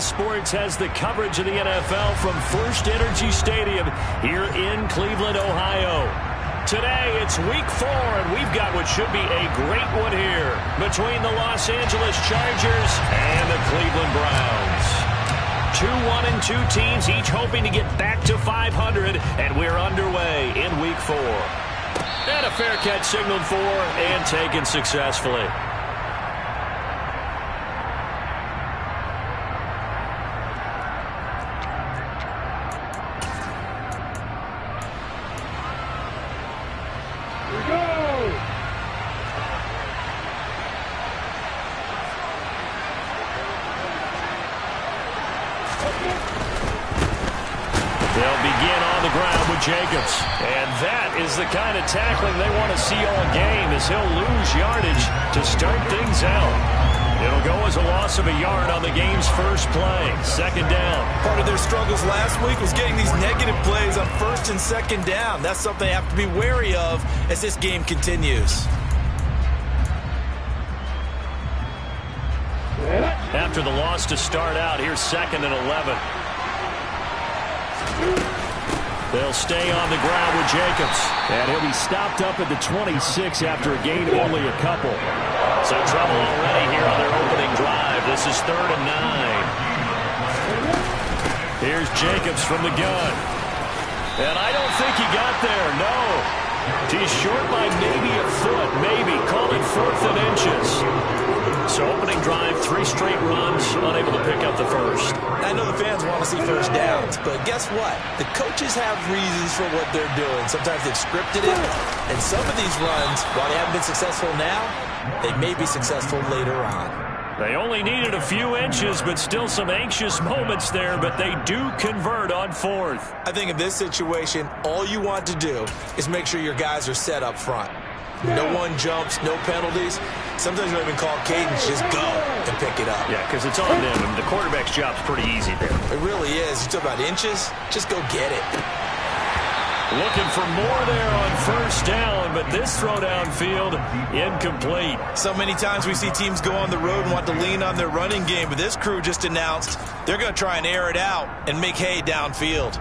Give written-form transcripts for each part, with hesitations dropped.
Sports has the coverage of the NFL from First Energy Stadium here in Cleveland, Ohio. Today, it's Week 4, and we've got what should be a great one here between the Los Angeles Chargers and the Cleveland Browns. 2-1-2 teams, each hoping to get back to 500, and we're underway in Week 4. And a fair catch signaled for and taken successfully. They'll begin on the ground with Jacobs. And that is the kind of tackling they want to see all game, as he'll lose yardage to start things out. It'll go as a loss of a yard on the game's first play. Second down. Part of their struggles last week was getting these negative plays on first and second down. That's something they have to be wary of as this game continues. After the loss to start out, here's 2nd and 11. They'll stay on the ground with Jacobs. And he'll be stopped up at the 26 after a gain of only a couple. Some trouble already here on their opening drive. This is 3rd and 9. Here's Jacobs from the gun. And I don't think he got there, no. He's short by maybe a foot, maybe. Call it 4th and inches. So opening drive, 3 straight runs, unable to pick up the first. I know the fans want to see first downs, but guess what? The coaches have reasons for what they're doing. Sometimes they've scripted it, and some of these runs, while they haven't been successful now, they may be successful later on. They only needed a few inches, but still some anxious moments there, but they do convert on 4th. I think in this situation, all you want to do is make sure your guys are set up front. No one jumps, no penalties. Sometimes you don't even call cadence, just go and pick it up. Yeah, because it's on them, and the quarterback's job's pretty easy there. It really is. You talk about inches, just go get it. Looking for more there on first down, but this throw downfield, incomplete. So many times we see teams go on the road and want to lean on their running game, but this crew just announced they're going to try and air it out and make hay downfield.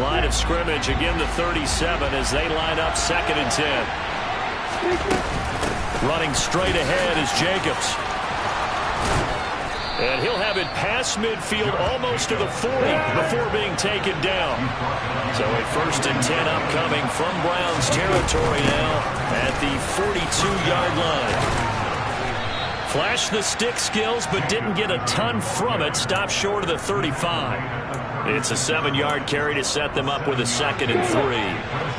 Line of scrimmage, again the 37 as they line up 2nd and 10. Running straight ahead is Jacobs. And he'll have it past midfield almost to the 40 before being taken down. So a 1st and 10 upcoming from Browns territory now at the 42-yard line. Flashed the stick skills but didn't get a ton from it. Stopped short of the 35. It's a 7-yard carry to set them up with a 2nd and 3.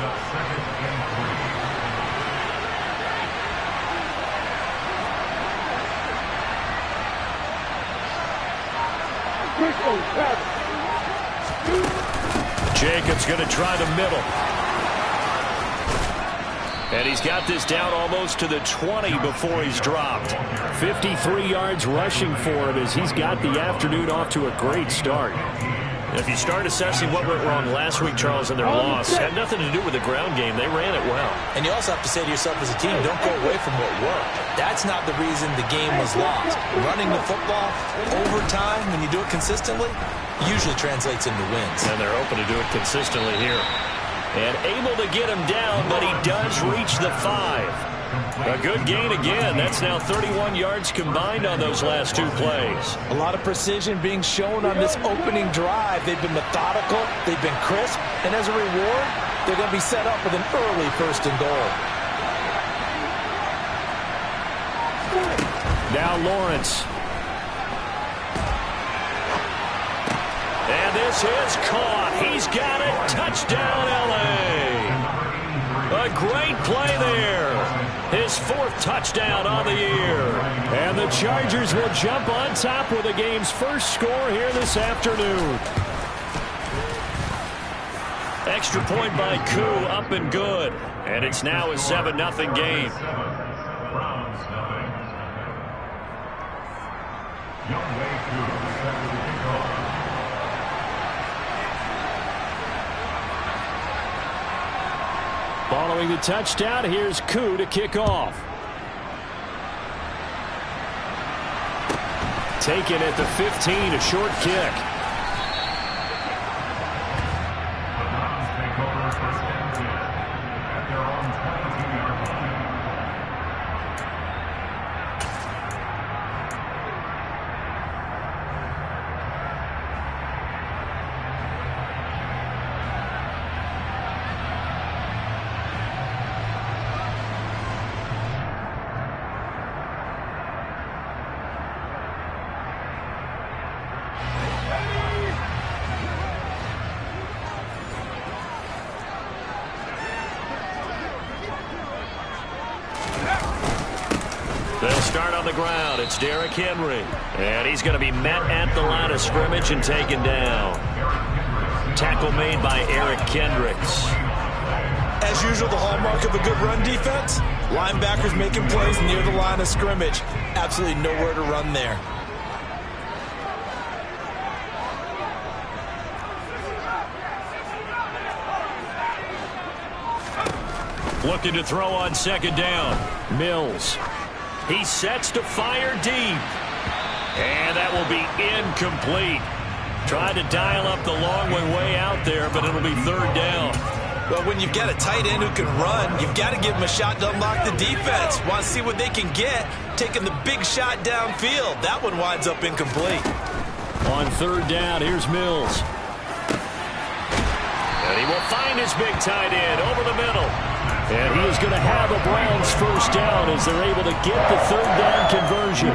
Jacobs going to try the middle. And he's got this down almost to the 20 before he's dropped. 53 yards rushing for him as he's got the afternoon off to a great start. If you start assessing what went wrong last week, Charles, in their loss, had nothing to do with the ground game. They ran it well. And you also have to say to yourself as a team, don't go away from what worked. That's not the reason the game was lost. Running the football over time, when you do it consistently, usually translates into wins. And they're open to do it consistently here. And able to get him down, but he does reach the 5. A good gain again. That's now 31 yards combined on those last 2 plays. A lot of precision being shown on this opening drive. They've been methodical, they've been crisp, and as a reward, they're going to be set up with an early 1st and goal. Now Lawrence. And this is caught. He's got it. Touchdown, L.A. A great play there. His 4th touchdown on the year. And the Chargers will jump on top with the game's first score here this afternoon. Extra point by Koo, up and good. And it's now a 7-0 game. Following the touchdown, here's Koo to kick off. taken at the 15, a short kick. They'll start on the ground. It's Derrick Henry. And he's going to be met at the line of scrimmage and taken down. Tackle made by Eric Kendricks. As usual, the hallmark of a good run defense, linebackers making plays near the line of scrimmage. Absolutely nowhere to run there. Looking to throw on second down. Mills. He sets to fire deep. And that will be incomplete. Tried to dial up the long way out there, but it'll be third down. Well, when you've got a tight end who can run, you've got to give him a shot to unlock the defense. Want to see what they can get, taking the big shot downfield. That one winds up incomplete. On third down, here's Mills. And he will find his big tight end over the middle. And he is going to have a Browns first down as they're able to get the third down conversion.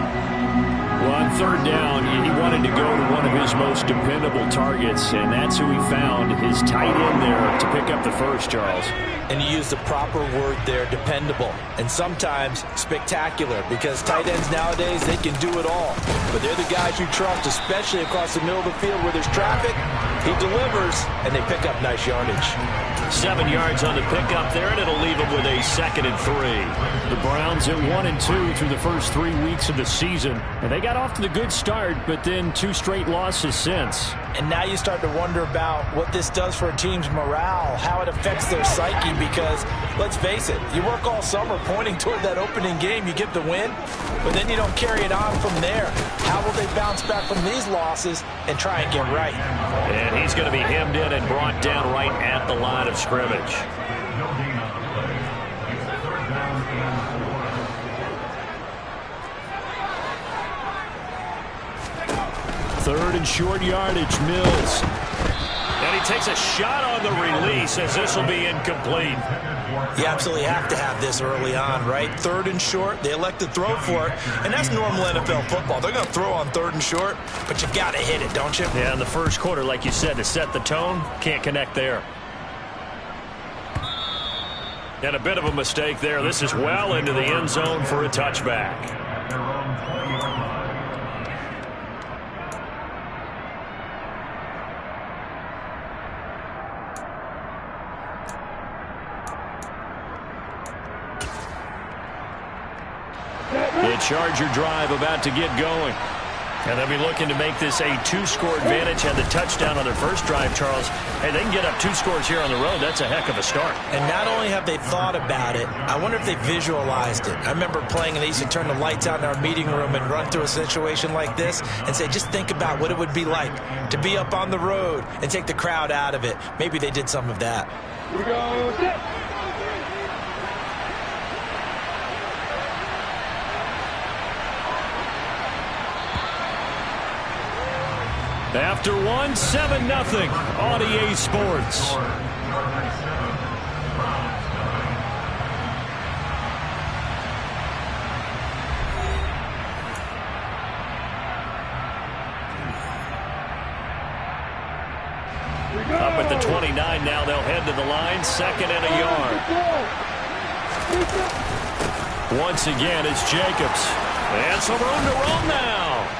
Well, on third down, he wanted to go to one of his most dependable targets, and that's who he found, his tight end there, to pick up the first, Charles. And you use the proper word there, dependable, and sometimes spectacular, because tight ends nowadays, they can do it all. But they're the guys you trust, especially across the middle of the field where there's traffic. He delivers, and they pick up nice yardage. 7 yards on the pickup there, and it'll leave them with a 2nd and 3. The Browns at 1-2 through the first 3 weeks of the season. And they got off to the good start, but then 2 straight losses since. And now you start to wonder about what this does for a team's morale, how it affects their psyche, because, let's face it, you work all summer pointing toward that opening game, you get the win, but then you don't carry it on from there. How will they bounce back from these losses and try and get right? And he's going to be hemmed in and brought down right at the line of scrimmage. Third and short yardage, Mills. And he takes a shot on the release as this will be incomplete. You absolutely have to have this early on, right? Third and short, they elect to throw for it, and that's normal NFL football. They're going to throw on third and short, but you got to hit it, don't you? Yeah, in the first quarter, like you said, to set the tone, can't connect there. And a bit of a mistake there. This is well into the end zone for a touchback. The Charger drive about to get going. And they'll be looking to make this a 2-score advantage. Had the touchdown on their first drive, Charles. Hey, they can get up 2 scores here on the road. That's a heck of a start. And not only have they thought about it, I wonder if they visualized it. I remember playing, and they used to turn the lights out in our meeting room and run through a situation like this and say, just think about what it would be like to be up on the road and take the crowd out of it. Maybe they did some of that. Here we go. After one, 7-0 on EA Sports. Up at the 29 now, they'll head to the line, 2nd and a yard. Once again, it's Jacobs. And some room to roam now.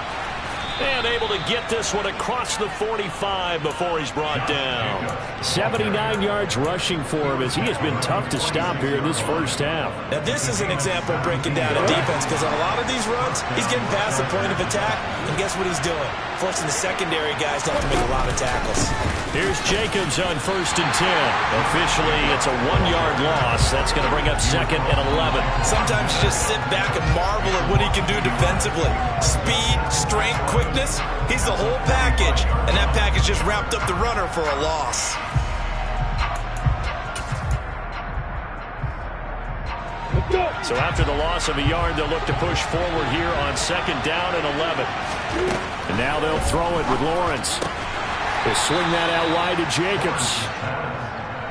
And able to get this one across the 45 before he's brought down. 79 yards rushing for him as he has been tough to stop here in this first half. Now this is an example of breaking down a defense, because on a lot of these runs, he's getting past the point of attack, and guess what he's doing? Forcing the secondary guys to have to make a lot of tackles. Here's Jacobs on 1st and 10. Officially, it's a 1-yard loss. That's going to bring up 2nd and 11. Sometimes you just sit back and marvel at what he can do defensively. Speed, strength, quickness. He's the whole package, and that package just wrapped up the runner for a loss. So after the loss of a yard, they'll look to push forward here on 2nd down and 11. And now they'll throw it with Lawrence. They'll swing that out wide to Jacobs.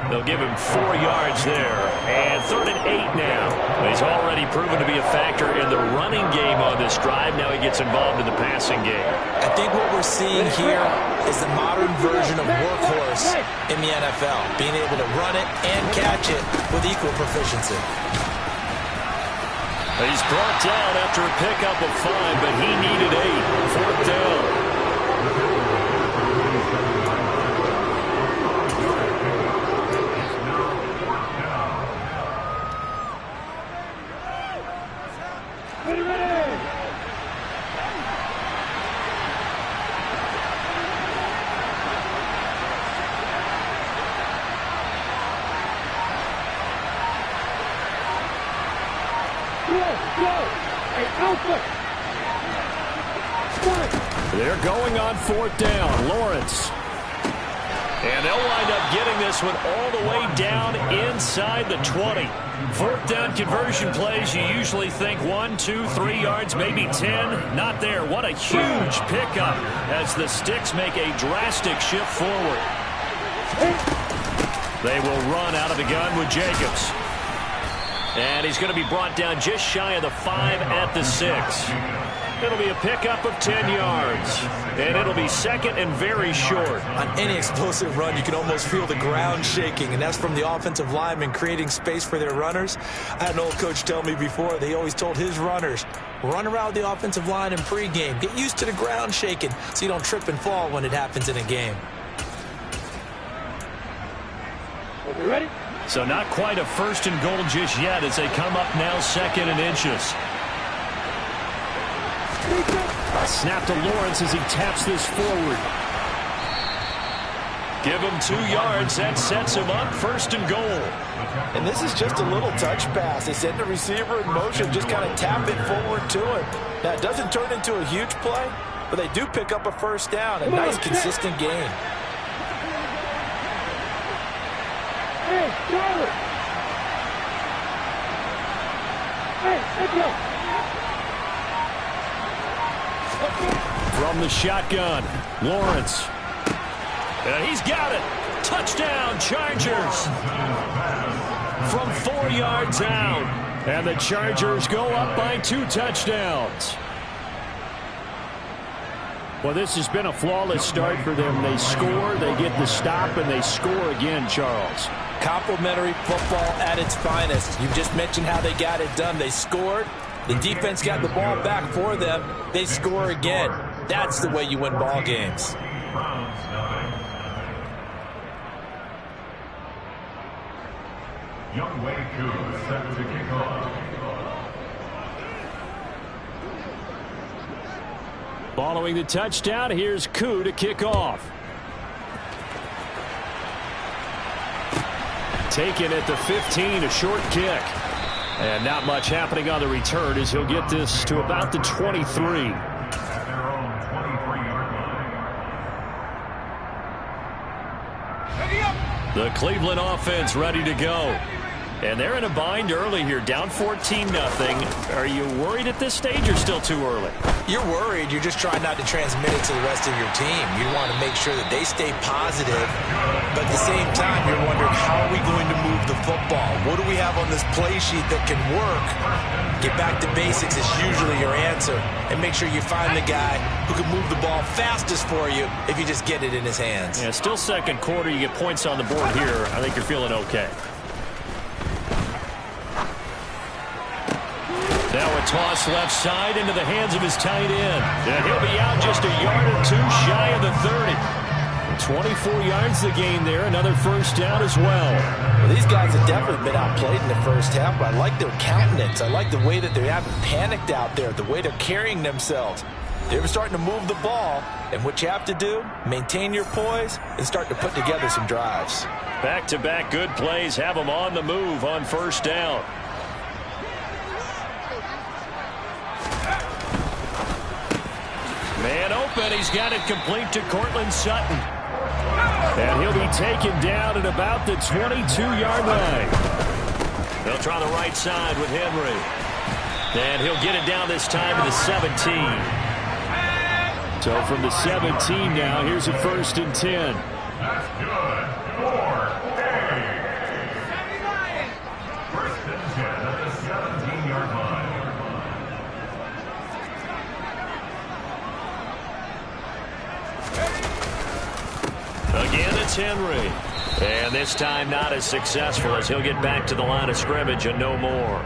They'll give him 4 yards there. And 3rd and 8 now. He's already proven to be a factor in the running game on this drive. Now he gets involved in the passing game. I think what we're seeing here is the modern version of workhorse in the NFL. Being able to run it and catch it with equal proficiency. He's brought down after a pickup of 5, but he needed 8. 4th down. They're going on 4th down. Lawrence. And they'll wind up getting this one all the way down inside the 20. 4th down conversion plays, you usually think 1, 2, 3 yards, maybe 10. Not there. What a huge pickup as the Sticks make a drastic shift forward. They will run out of the gun with Jacobs. And he's going to be brought down just shy of the 5 at the 6. It'll be a pickup of 10 yards. And it'll be 2nd and very short. On any explosive run, you can almost feel the ground shaking, and that's from the offensive linemen creating space for their runners. I had an old coach tell me before, they always told his runners, run around the offensive line in pregame. Get used to the ground shaking so you don't trip and fall when it happens in a game. Are we ready? So not quite a 1st and goal just yet as they come up now 2nd and inches. A snap to Lawrence as he taps this forward. Give him 2 yards. That sets him up 1st and goal. And this is just a little touch pass. They send the receiver in motion, just kind of tap it forward to him. Now, it doesn't turn into a huge play, but they do pick up a 1st down. A nice, consistent gain. Hey, Charlie! Hey, let's go! From the shotgun, Lawrence. And he's got it. Touchdown, Chargers. From 4 yards out. And the Chargers go up by 2 touchdowns. Well, this has been a flawless start for them. They score, they get the stop, and they score again, Charles. Complimentary football at its finest. You just mentioned how they got it done. They scored. The defense got the ball back for them. They score again. That's the way you win ball games. Young Wei Koo set to kick off. Following the touchdown, here's Koo to kick off. Taken at the 15, a short kick. And not much happening on the return as he'll get this to about the 23. At their own 23-yard line. The Cleveland offense ready to go. And they're in a bind early here, down 14-0. Are you worried at this stage or still too early? You're worried. You're just trying not to transmit it to the rest of your team. You want to make sure that they stay positive. But at the same time, you're wondering, how are we going to move the football? What do we have on this play sheet that can work? Get back to basics is usually your answer. And make sure you find the guy who can move the ball fastest for you if you just get it in his hands. Yeah, still second quarter. You get points on the board here. I think you're feeling okay. Now a Toss left side into the hands of his tight end. And he'll be out just a yard or two shy of the 30. 24 yards the gain there. Another first down as well. These guys have definitely been outplayed in the first half, but I like their countenance. I like the way that they haven't panicked out there, the way they're carrying themselves. They're starting to move the ball, and what you have to do, maintain your poise and start to put together some drives. Back-to-back good plays have them on the move on first down. Man open, he's got it complete to Cortland Sutton. And he'll be taken down at about the 22-yard line. They'll try the right side with Henry. And he'll get it down this time to the 17. So from the 17 now, here's a 1st and 10. That's good. 4-8. 1st and 10 at the 17-yard line. Again, it's Henry. And this time not as successful as he'll get back to the line of scrimmage and no more.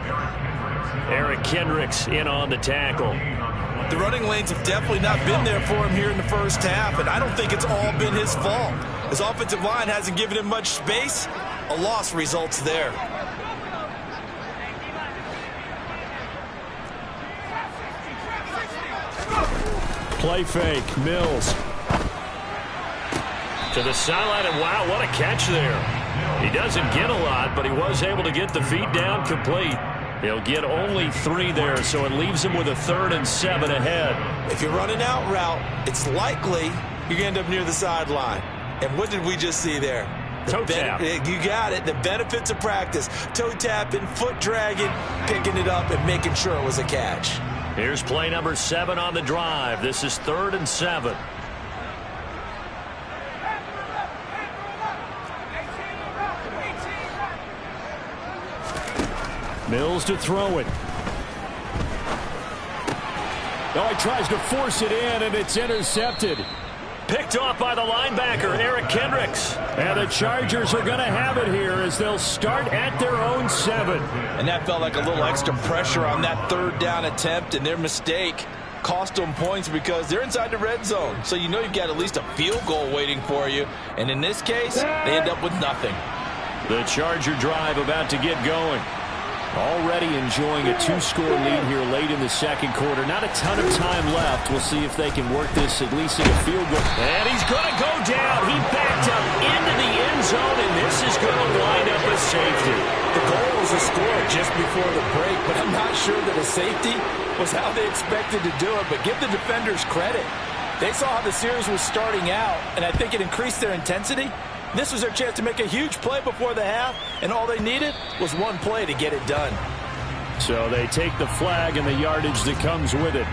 Eric Kendricks in on the tackle. The running lanes have definitely not been there for him here in the first half, and I don't think it's all been his fault. His offensive line hasn't given him much space. A loss results there. Play fake, Mills. To the sideline, and wow, what a catch there. He doesn't get a lot, but he was able to get the feet down complete. He'll get only 3 there, so it leaves him with a 3rd and 7 ahead. If you're running out route, it's likely you're going to end up near the sideline. And what did we just see there? Toe tap. You got it. The benefits of practice. Toe tapping, foot dragging, picking it up, and making sure it was a catch. Here's play number 7 on the drive. This is 3rd and 7. Mills to throw it. Oh, he tries to force it in, and it's intercepted. Picked off by the linebacker, Eric Kendricks. And the Chargers are going to have it here as they'll start at their own 7. And that felt like a little extra pressure on that 3rd down attempt, and their mistake cost them points because they're inside the red zone. So you know you've got at least a field goal waiting for you. And in this case, they end up with nothing. The Charger drive about to get going. Already enjoying a 2-score lead here late in the second quarter. Not a ton of time left. We'll see if they can work this at least in a field goal. And he's going to go down. He backed up into the end zone, and this is going to wind up a safety. The goal was a score just before the break, but I'm not sure that a safety was how they expected to do it. But give the defenders credit. They saw how the series was starting out, and I think it increased their intensity. This was their chance to make a huge play before the half, and all they needed was one play to get it done. So they take the flag and the yardage that comes with it.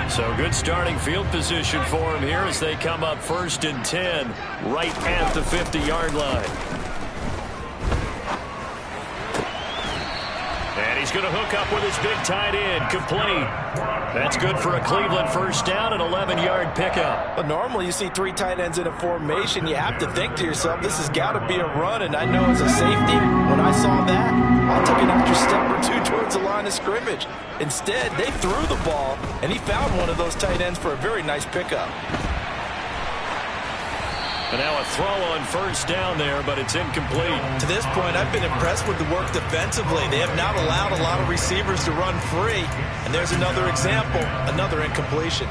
So good starting field position for them here as they come up 1st and 10 right at the 50-yard line. And he's going to hook up with his big tight end, complete. That's good for a Cleveland first down, an 11-yard pickup. But normally you see 3 tight ends in a formation. You have to think to yourself, this has got to be a run. And I know as a safety, when I saw that, I'll take an extra step or 2 towards the line of scrimmage. Instead, they threw the ball, and he found one of those tight ends for a very nice pickup. And now a throw on first down there, but it's incomplete. To this point, I've been impressed with the work defensively. They have not allowed a lot of receivers to run free. And there's another example, another incompletion.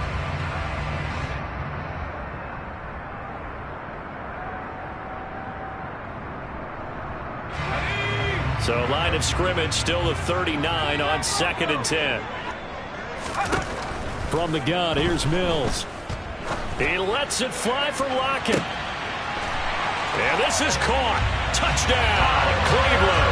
So line of scrimmage still the 39 on 2nd and 10. From the gun, here's Mills. He lets it fly for Lockett. And this is caught. Touchdown, Cleveland.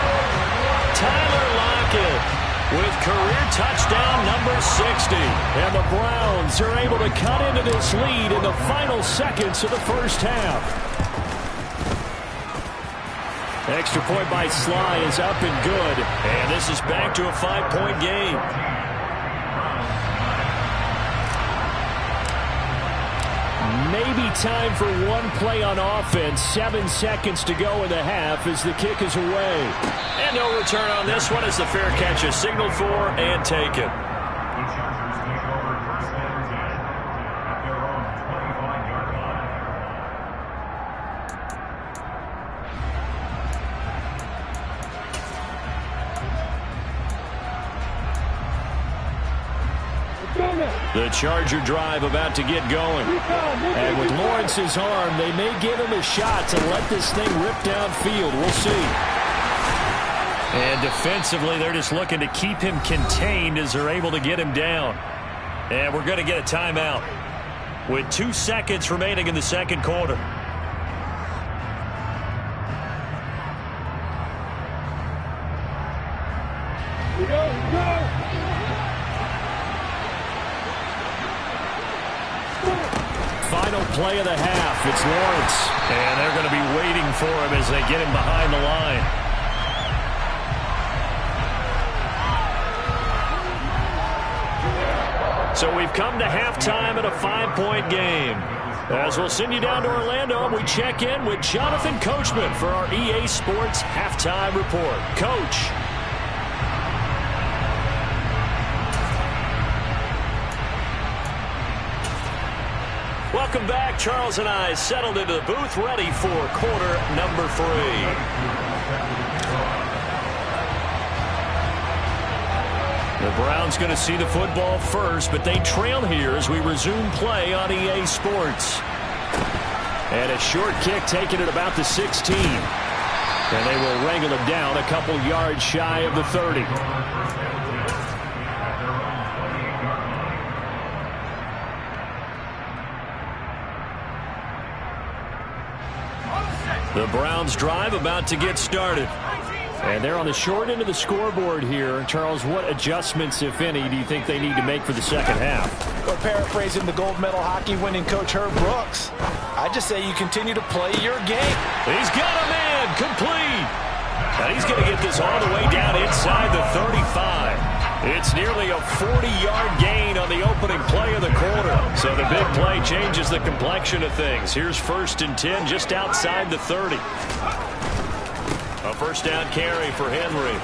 Tyler Lockett with career touchdown number 60. And the Browns are able to cut into this lead in the final seconds of the first half. Extra point by Sly is up and good. And this is back to a 5-point game. Maybe be time for one play on offense. 7 seconds to go in the half as the kick is away. And no return on this one as the fair catch is signaled for and taken. The Chargers take over first and 10 at their own 25-yard line. The Charger drive about to get going. And with Lawrence's arm, they may give him a shot to let this thing rip downfield. We'll see. And defensively, they're just looking to keep him contained as they're able to get him down. And we're going to get a timeout with 2 seconds remaining in the second quarter. Final play of the half. It's Lawrence. And they're going to be waiting for him as they get him behind the line. So we've come to halftime at a 5-point game. As we'll send you down to Orlando, we check in with Jonathan Coachman for our EA Sports Halftime Report. Coach. Welcome back. Charles and I settled into the booth, ready for quarter number 3. The Browns going to see the football first, but they trail here as we resume play on EA Sports. And a short kick taken at about the 16. And they will wrangle it down a couple yards shy of the 30. The Browns drive about to get started. And they're on the short end of the scoreboard here. Charles, what adjustments, if any, do you think they need to make for the second half? Well, paraphrasing the gold medal hockey winning coach Herb Brooks, I just say you continue to play your game. He's got a man complete. And he's going to get this all the way down inside the 35. It's nearly a 40-yard gain on the opening play of the quarter. So the big play changes the complexion of things. Here's 1st and 10 just outside the 30. A first down carry for Henry.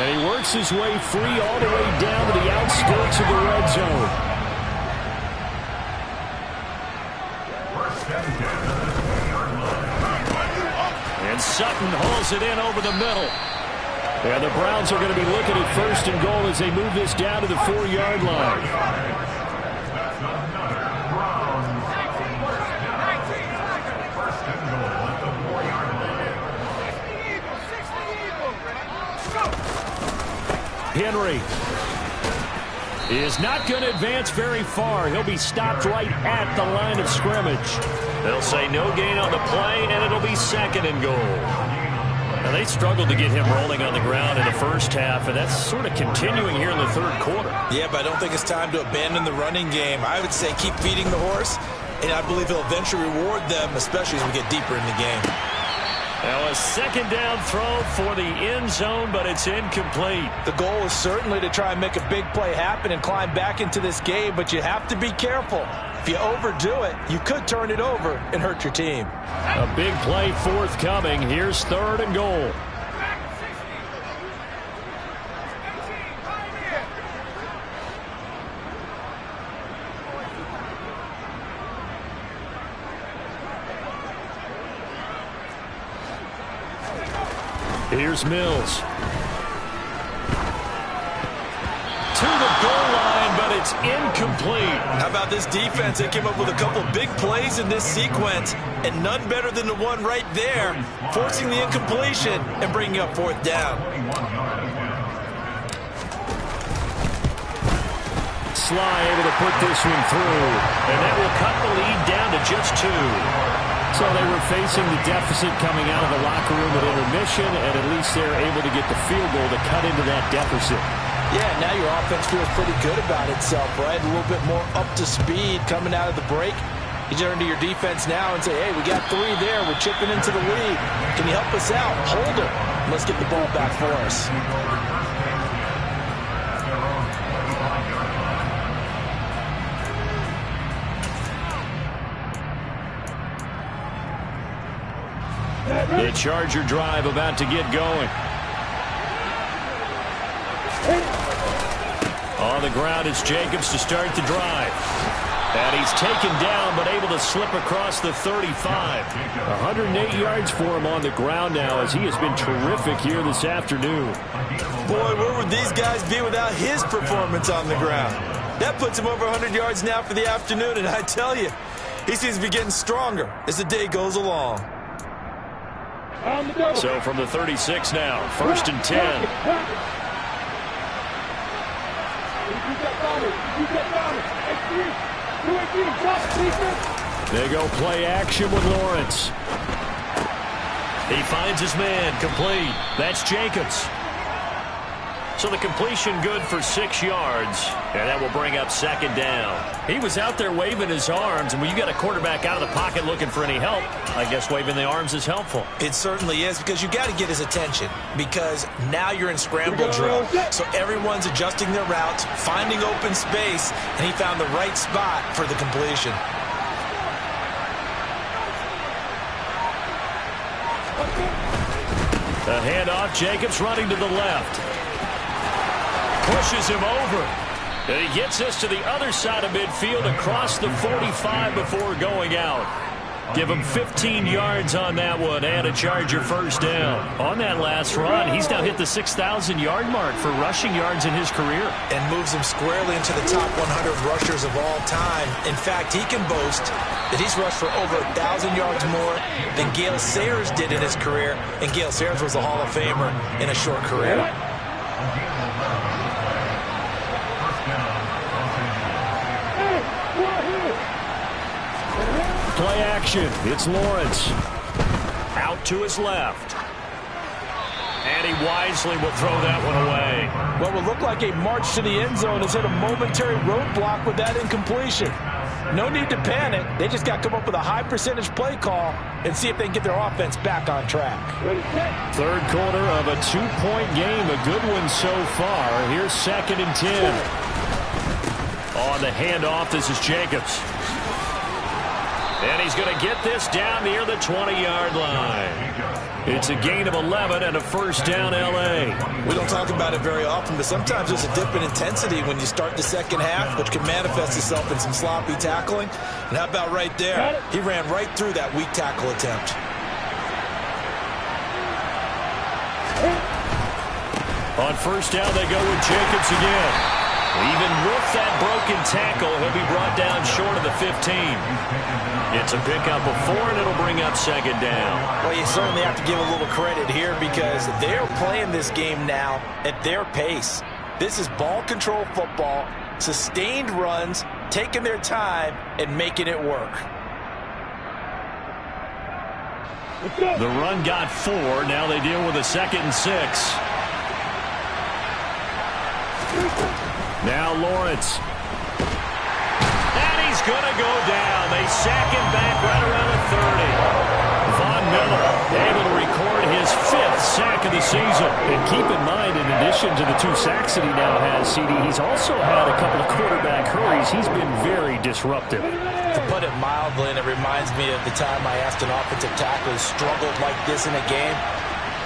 And he works his way free all the way down to the outskirts of the red zone. And Sutton hauls it in over the middle. And the Browns are going to be looking at 1st and goal as they move this down to the 4-yard line. Henry is not going to advance very far. He'll be stopped right at the line of scrimmage. They'll say no gain on the play, and it'll be 2nd and goal. Now, they struggled to get him rolling on the ground in the first half, and that's sort of continuing here in the third quarter. Yeah, but I don't think it's time to abandon the running game. I would say keep feeding the horse, and I believe he'll eventually reward them, especially as we get deeper in the game. Now a 2nd down throw for the end zone, but it's incomplete. The goal is certainly to try and make a big play happen and climb back into this game, but you have to be careful. If you overdo it, you could turn it over and hurt your team. A big play forthcoming. Here's 3rd and goal. Here's Mills. To the goal line, but it's incomplete. How about this defense? They came up with a couple big plays in this sequence, and none better than the one right there, forcing the incompletion and bringing up 4th down. Sly able to put this one through, and that will cut the lead down to just 2. So they were facing the deficit coming out of the locker room at intermission, and at least they're able to get the field goal to cut into that deficit. Yeah, now your offense feels pretty good about itself, right? A little bit more up to speed coming out of the break. You turn to your defense now and say, hey, we got 3 there. We're chipping into the lead. Can you help us out? Hold it. Let's get the ball back for us. The Charger drive about to get going. On the ground, it's Jacobs to start the drive. And he's taken down, but able to slip across the 35. 108 yards for him on the ground now, as he has been terrific here this afternoon. Boy, where would these guys be without his performance on the ground? That puts him over 100 yards now for the afternoon, and I tell you, he seems to be getting stronger as the day goes along. So from the 36 now, 1st and 10. They go play action with Lawrence. He finds his man, complete. That's Jacobs. So the completion good for 6 yards, and that will bring up 2nd down. He was out there waving his arms, and when you got a quarterback out of the pocket looking for any help, I guess waving the arms is helpful. It certainly is, because you got to get his attention, because now you're in scramble drill. So everyone's adjusting their routes, finding open space, and he found the right spot for the completion. The handoff, Jacobs running to the left. Pushes him over. And he gets us to the other side of midfield across the 45 before going out. Give him 15 yards on that one and a Charger 1st down. On that last run, he's now hit the 6,000-yard mark for rushing yards in his career. And moves him squarely into the top 100 rushers of all time. In fact, he can boast that he's rushed for over 1,000 yards more than Gale Sayers did in his career. And Gale Sayers was a Hall of Famer in a short career. Play action. It's Lawrence. Out to his left. And he wisely will throw that one away. What would look like a march to the end zone has hit a momentary roadblock with that incompletion. No need to panic. They just got to come up with a high percentage play call and see if they can get their offense back on track. 3rd quarter of a 2-point game. A good one so far. Here's 2nd and 10. On the handoff, this is Jacobs. And he's going to get this down near the 20-yard line. It's a gain of 11 and a 1st down, L.A. We don't talk about it very often, but sometimes there's a dip in intensity when you start the second half, which can manifest itself in some sloppy tackling. And how about right there? He ran right through that weak tackle attempt. On 1st down, they go with Jacobs again. Even with that broken tackle, he'll be brought down short of the 15. It's a pickup of 4, and it'll bring up 2nd down. Well, you certainly have to give a little credit here because they're playing this game now at their pace. This is ball control football, sustained runs, taking their time, and making it work. The run got 4. Now they deal with a 2nd and 6. Now Lawrence. And he's going to go down. They sack him back right around the 30. Von Miller able to record his 5th sack of the season. And keep in mind, in addition to the 2 sacks that he now has, CD, he's also had a couple of quarterback hurries. He's been very disruptive. To put it mildly, and it reminds me of the time I asked an offensive tackle who struggled like this in a game.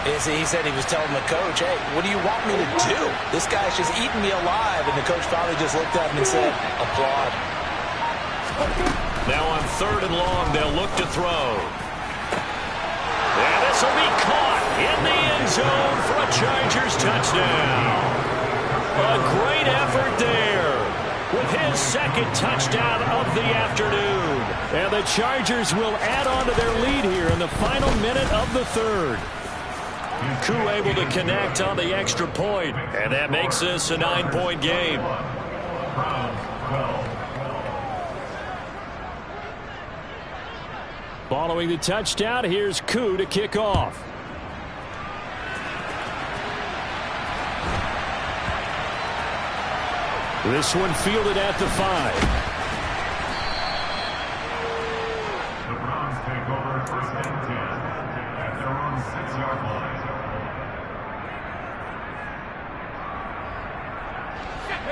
He said he was telling the coach, hey, what do you want me to do? This guy's just eating me alive. And the coach finally just looked at him and said, applaud. Now on 3rd and long, they'll look to throw. And this will be caught in the end zone for a Chargers touchdown. A great effort there with his 2nd touchdown of the afternoon. And the Chargers will add on to their lead here in the final minute of the 3rd. Koo able to connect on the extra point, and that makes this a 9-point game. Following the touchdown, here's Koo to kick off. This one fielded at the 5. The Browns take over 1st and 10 at their own 6-yard line.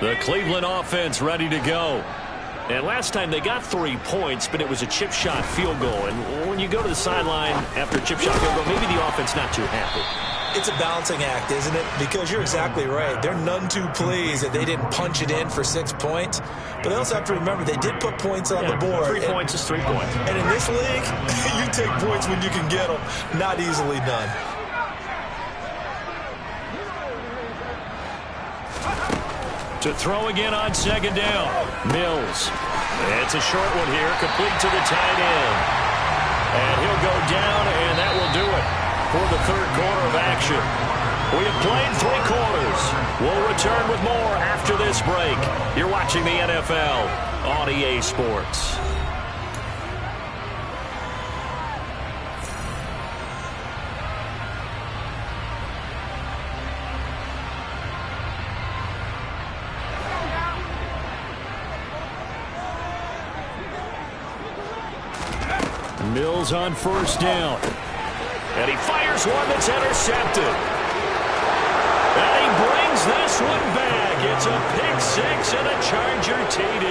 The Cleveland offense ready to go. And last time they got 3 points, but it was a chip shot field goal. And when you go to the sideline after a chip shot field goal, maybe the offense not too happy. It's a balancing act, isn't it? Because you're exactly right. They're none too pleased that they didn't punch it in for 6 points. But they also have to remember they did put points on the board. 3 points is 3 points. And in this league, you take points when you can get them. Not easily done. To throw again on second down. Mills. It's a short one here, complete to the tight end. And he'll go down, and that will do it for the third quarter of action. We have played 3 quarters. We'll return with more after this break. You're watching the NFL on EA Sports. Mills on first down. And he fires one that's intercepted. And he brings this one back. It's a pick 6 and a Charger TD.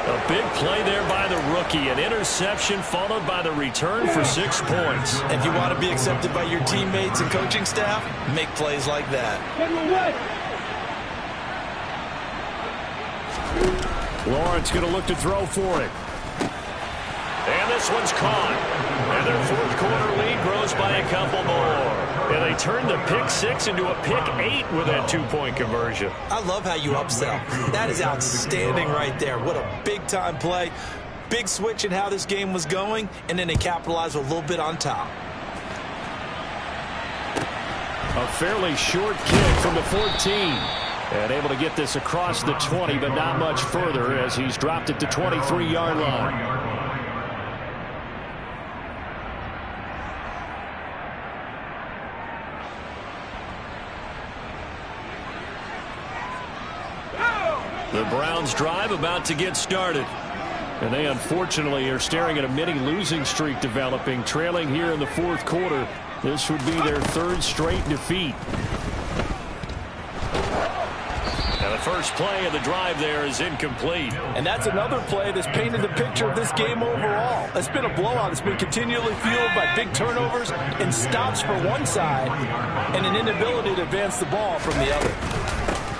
A big play there by the rookie. An interception followed by the return for 6 points. If you want to be accepted by your teammates and coaching staff, make plays like that. Lawrence going to look to throw for it. And this one's caught. And their fourth quarter lead grows by a couple more. And they turn the pick 6 into a pick 8 with that 2-point conversion. I love how you upsell. That is outstanding right there. What a big-time play. Big switch in how this game was going, and then they capitalized a little bit on top. A fairly short kick from the 14. And able to get this across the 20, but not much further as he's dropped it to 23-yard line. The Browns drive about to get started. And they unfortunately are staring at a mini losing streak developing, trailing here in the fourth quarter. This would be their 3rd straight defeat. And the first play of the drive there is incomplete. And that's another play that's painted the picture of this game overall. It's been a blowout. It's been continually fueled by big turnovers and stops for one side and an inability to advance the ball from the other.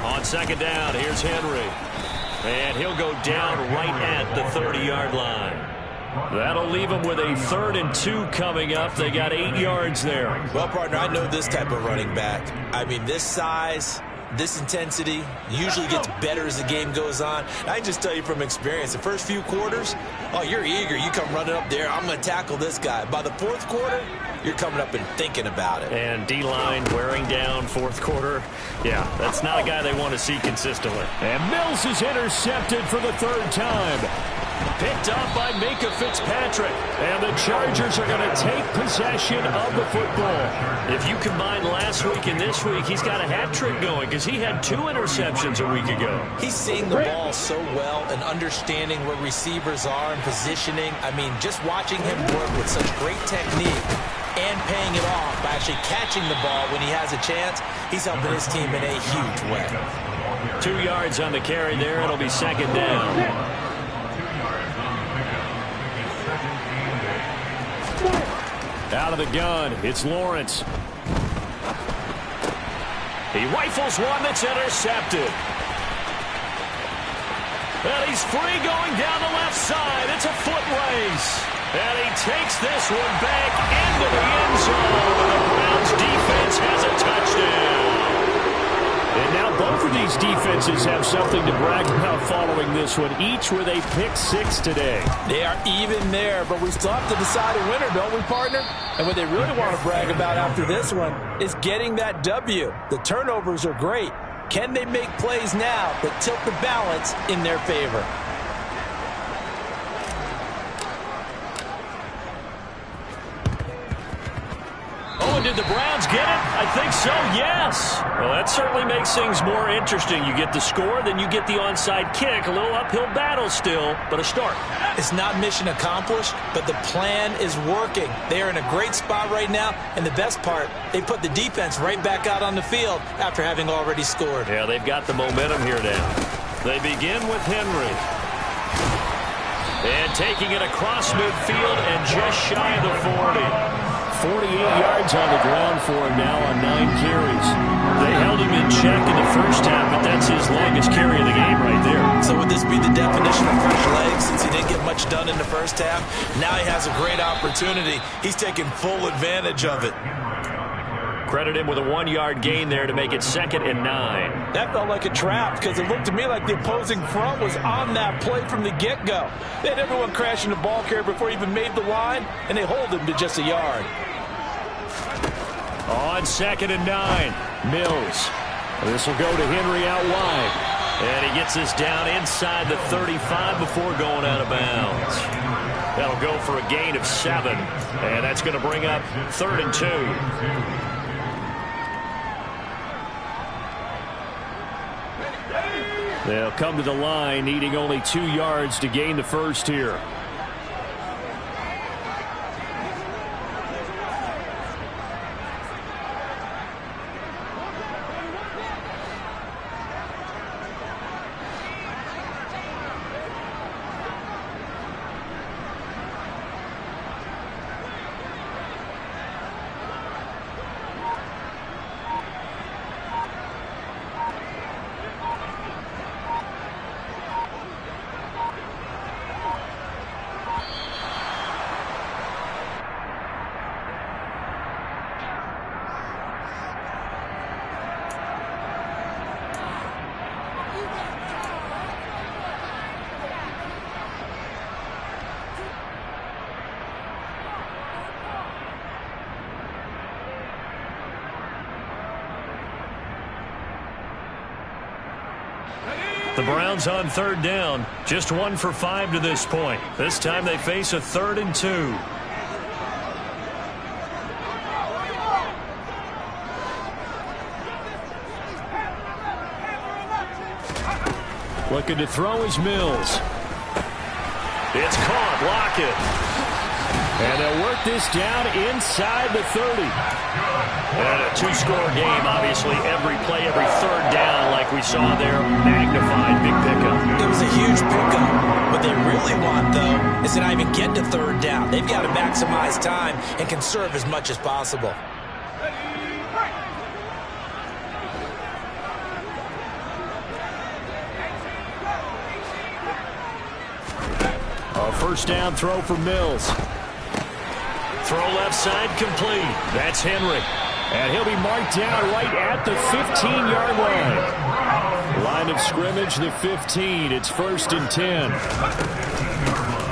On second down, here's Henry. And he'll go down right at the 30-yard line. That'll leave them with a 3rd and 2 coming up. They got 8 yards there. Well, partner, I know this type of running back. I mean, this size, this intensity usually gets better as the game goes on. I can just tell you from experience, the first few quarters, oh, you're eager. You come running up there, I'm going to tackle this guy. By the fourth quarter, you're coming up and thinking about it. And D-line wearing down fourth quarter. Yeah, that's not a guy they want to see consistently. And Mills is intercepted for the 3rd time. Picked up by Minka Fitzpatrick. And the Chargers are going to take possession of the football. If you combine last week and this week, he's got a hat trick going because he had 2 interceptions a week ago. He's seeing the ball so well and understanding where receivers are and positioning. I mean, just watching him work with such great technique and paying it off by actually catching the ball when he has a chance, he's helping his team in a huge way. 2 yards on the carry there. It'll be second down. Out of the gun, it's Lawrence. He rifles one that's intercepted. And he's free going down the left side. It's a foot race. And he takes this one back into the end zone. And the Browns defense has a touchdown. And now both of these defenses have something to brag about following this one, each with a pick 6 today. They are even there, but we still have to decide a winner, don't we, partner? And what they really want to brag about after this one is getting that W. The turnovers are great. Can they make plays now that tilt the balance in their favor? Oh, did the Browns get it? I think so, yes. Well, that certainly makes things more interesting. You get the score, then you get the onside kick. A little uphill battle still, but a start. It's not mission accomplished, but the plan is working. They are in a great spot right now, and the best part, they put the defense right back out on the field after having already scored. Yeah, they've got the momentum here now. They begin with Henry. And taking it across midfield and just shy of the 40. 48 yards on the ground for him now on 9 carries. They held him in check in the first half, but that's his longest carry of the game right there. So would this be the definition of fresh legs since he didn't get much done in the first half? Now he has a great opportunity. He's taking full advantage of it. Credit him with a 1-yard gain there to make it 2nd and 9. That felt like a trap because it looked to me like the opposing front was on that play from the get-go. They had everyone crashing the ball carrier before he even made the line, and they hold him to just a yard. On 2nd and 9, Mills. This will go to Henry out wide. And he gets this down inside the 35 before going out of bounds. That'll go for a gain of 7. And that's going to bring up 3rd and 2. They'll come to the line, needing only 2 yards to gain the first here. The Browns on 3rd down, just 1 for 5 to this point. This time they face a 3rd and 2. Looking to throw is Mills. It's caught, Lockett. And they'll work this down inside the 30. And a 2-score game, obviously, every play, every 3rd down, like we saw there, magnified big pickup. It was a huge pickup. What they really want, though, is to not even get to 3rd down. They've got to maximize time and conserve as much as possible. A 1st down throw for Mills. Throw left side complete. That's Henry. And he'll be marked down right at the 15-yard line. Line of scrimmage, the 15. It's 1st and 10.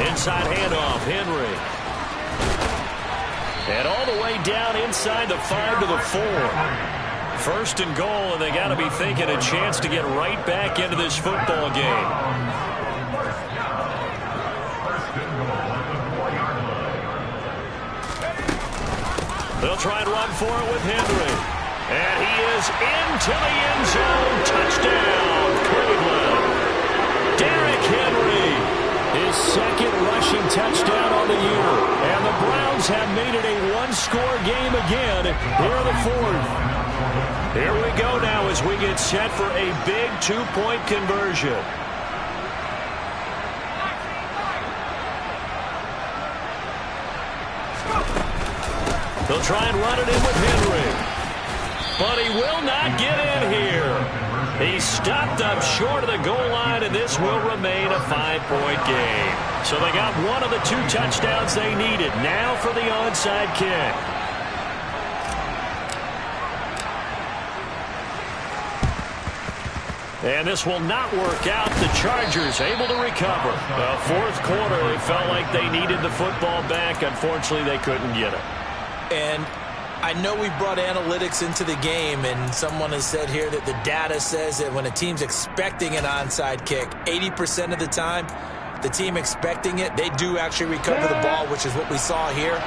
Inside handoff, Henry. And all the way down inside the 5 to the 4. 1st and goal, and they got to be thinking a chance to get right back into this football game. They'll try and run for it with Henry. And he is into the end zone. Touchdown, Cleveland. Derrick Henry, his 2nd rushing touchdown on the year. And the Browns have made it a 1-score game again here in the 4th. Here we go now as we get set for a big 2-point conversion. They'll try and run it in with Henry. But he will not get in here. He stopped up short of the goal line, and this will remain a 5-point game. So they got one of the 2 touchdowns they needed. Now for the onside kick. And this will not work out. The Chargers able to recover. The 4th quarter, it felt like they needed the football back. Unfortunately, they couldn't get it. And I know we brought analytics into the game, and someone has said here that the data says that when a team's expecting an onside kick, 80% of the time, the team expecting it, they do actually recover the ball, which is what we saw here.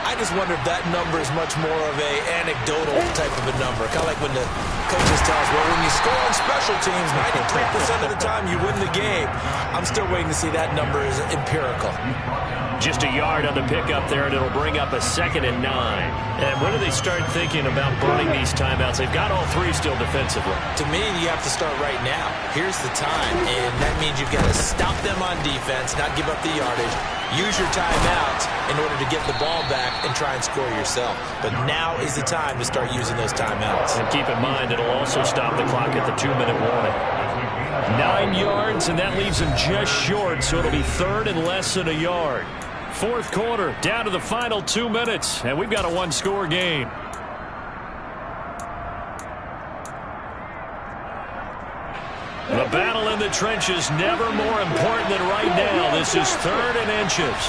I just wonder if that number is much more of a anecdotal type of a number. Kind of like when the coaches tell us, well, when you score on special teams, 93% of the time you win the game. I'm still waiting to see that number is empirical. Just a yard on the pickup there, and it'll bring up a 2nd and 9. And when do they start thinking about burning these timeouts? They've got all 3 still defensively. To me, you have to start right now. Here's the time, and that means you've got to stop them on defense, not give up the yardage. Use your timeouts in order to get the ball back and try and score yourself. But now is the time to start using those timeouts. And keep in mind, it'll also stop the clock at the 2-minute warning. 9 yards, and that leaves him just short, so it'll be 3rd and less than a yard. 4th quarter, down to the final 2 minutes, and we've got a 1-score game. The battle in the trenches never more important than right now. This is 3rd and inches.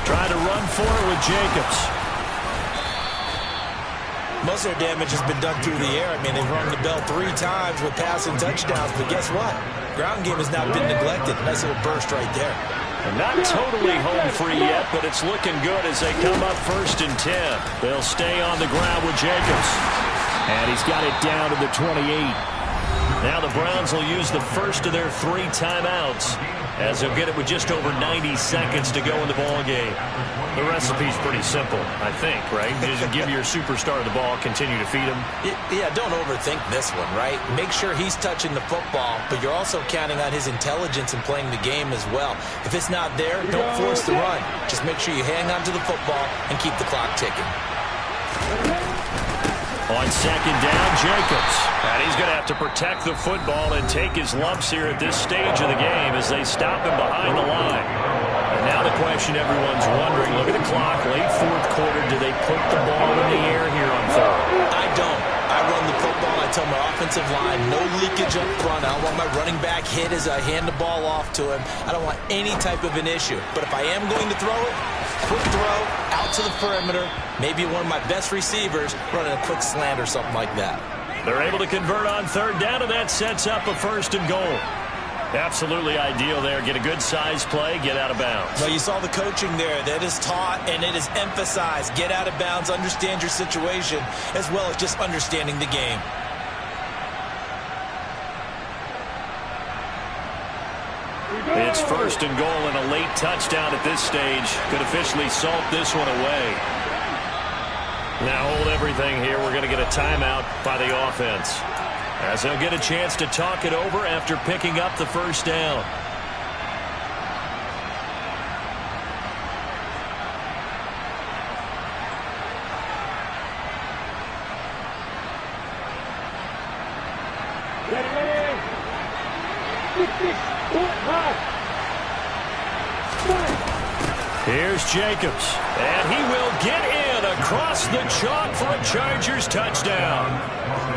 Trying to run for it with Jacobs. Most of their damage has been done through the air. I mean, they've rung the bell 3 times with passing touchdowns, but guess what? Ground game has not been neglected. Nice little burst right there. Not totally home free yet, but it's looking good as they come up 1st and 10. They'll stay on the ground with Jacobs. And he's got it down to the 28. Now the Browns will use the first of their 3 timeouts as they'll get it with just over 90 seconds to go in the ball game. The recipe's pretty simple, I think, right? Just give your superstar the ball, continue to feed him. Yeah, don't overthink this one, right? Make sure he's touching the football, but you're also counting on his intelligence in playing the game as well. If it's not there, don't force the run. Just make sure you hang on to the football and keep the clock ticking. On 2nd down, Jacobs. And he's going to have to protect the football and take his lumps here at this stage of the game as they stop him behind the line. And now the question everyone's wondering, look at the clock, late 4th quarter, do they put the ball in the air here on 3rd? I don't. I run the football. I tell my offensive line, no leakage up front. I don't want my running back hit as I hand the ball off to him. I don't want any type of an issue. But if I am going to throw it, quick throw, out to the perimeter, maybe one of my best receivers running a quick slant or something like that. They're able to convert on 3rd down, and that sets up a 1st and goal. Absolutely ideal there. Get a good size play, get out of bounds. Well, you saw the coaching there. That is taught and it is emphasized. Get out of bounds, understand your situation, as well as just understanding the game. It's 1st and goal, and a late touchdown at this stage could officially salt this one away. Now hold everything here. We're going to get a timeout by the offense, as they'll get a chance to talk it over after picking up the 1st down. Here's Jacobs, and he will get in across the chalk for a Chargers touchdown.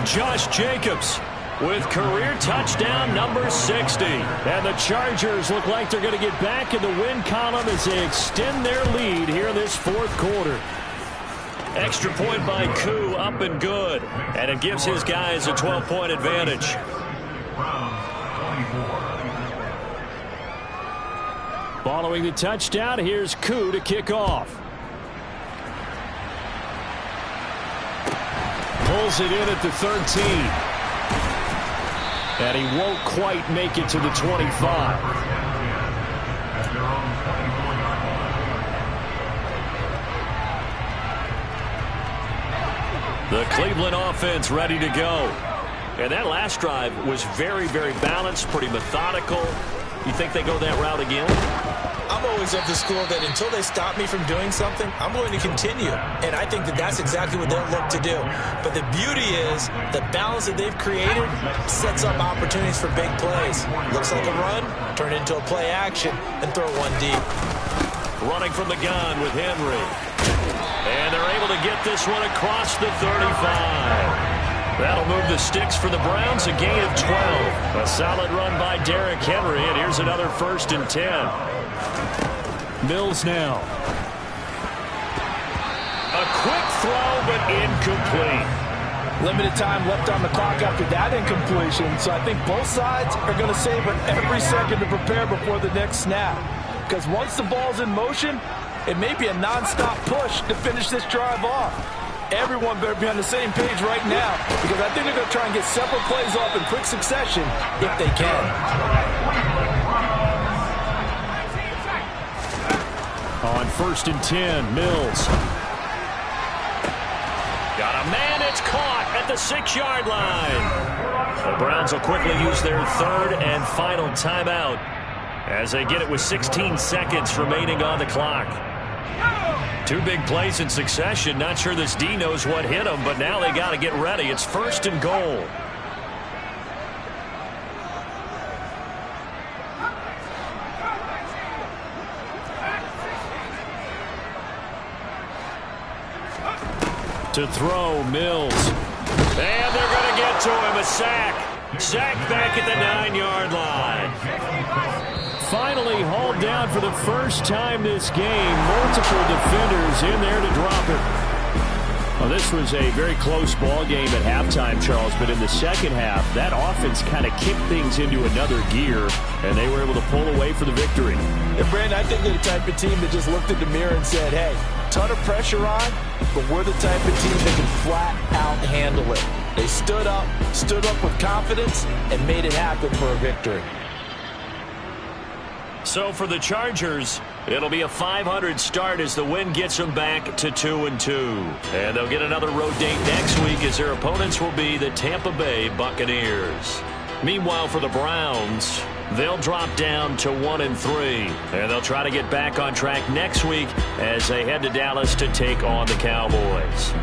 Josh Jacobs with career touchdown number 60. And the Chargers look like they're going to get back in the win column as they extend their lead here in this 4th quarter. Extra point by Koo, up and good. And it gives his guys a 12-point advantage. Following the touchdown, here's Koo to kick off. Pulls it in at the 13. And he won't quite make it to the 25. The Cleveland offense ready to go. And that last drive was very, very balanced, pretty methodical. You think they go that route again? I'm always of the school that until they stop me from doing something, I'm going to continue. And I think that that's exactly what they'll look to do. But the beauty is the balance that they've created sets up opportunities for big plays. Looks like a run, turn it into a play action, and throw one deep. Running from the gun with Henry. And they're able to get this one across the 35. That'll move the sticks for the Browns, a gain of 12. A solid run by Derrick Henry, and here's another 1st and 10. Mills now. A quick throw, but incomplete. Limited time left on the clock after that incompletion, so I think both sides are going to savor every second to prepare before the next snap. Because once the ball's in motion, it may be a nonstop push to finish this drive off. Everyone better be on the same page right now because I think they're going to try and get several plays off in quick succession if they can. On 1st and 10, Mills. Got a man, it's caught at the 6-yard line. The Browns will quickly use their 3rd and final timeout as they get it with 16 seconds remaining on the clock. 2 big plays in succession. Not sure this D knows what hit them, but now they got to get ready. It's 1st and goal. To throw, Mills. And they're going to get to him. A sack. Sack back at the 9-yard line. Finally hauled down for the first time this game. Multiple defenders in there to drop it. Well, this was a very close ball game at halftime, Charles, but in the second half, that offense kind of kicked things into another gear, and they were able to pull away for the victory. And Brandon, I think they're the type of team that just looked in the mirror and said, hey, ton of pressure on, but we're the type of team that can flat out handle it. They stood up with confidence, and made it happen for a victory. So for the Chargers, it'll be a .500 start as the win gets them back to 2-2. And they'll get another road date next week as their opponents will be the Tampa Bay Buccaneers. Meanwhile, for the Browns, they'll drop down to 1-3. And they'll try to get back on track next week as they head to Dallas to take on the Cowboys.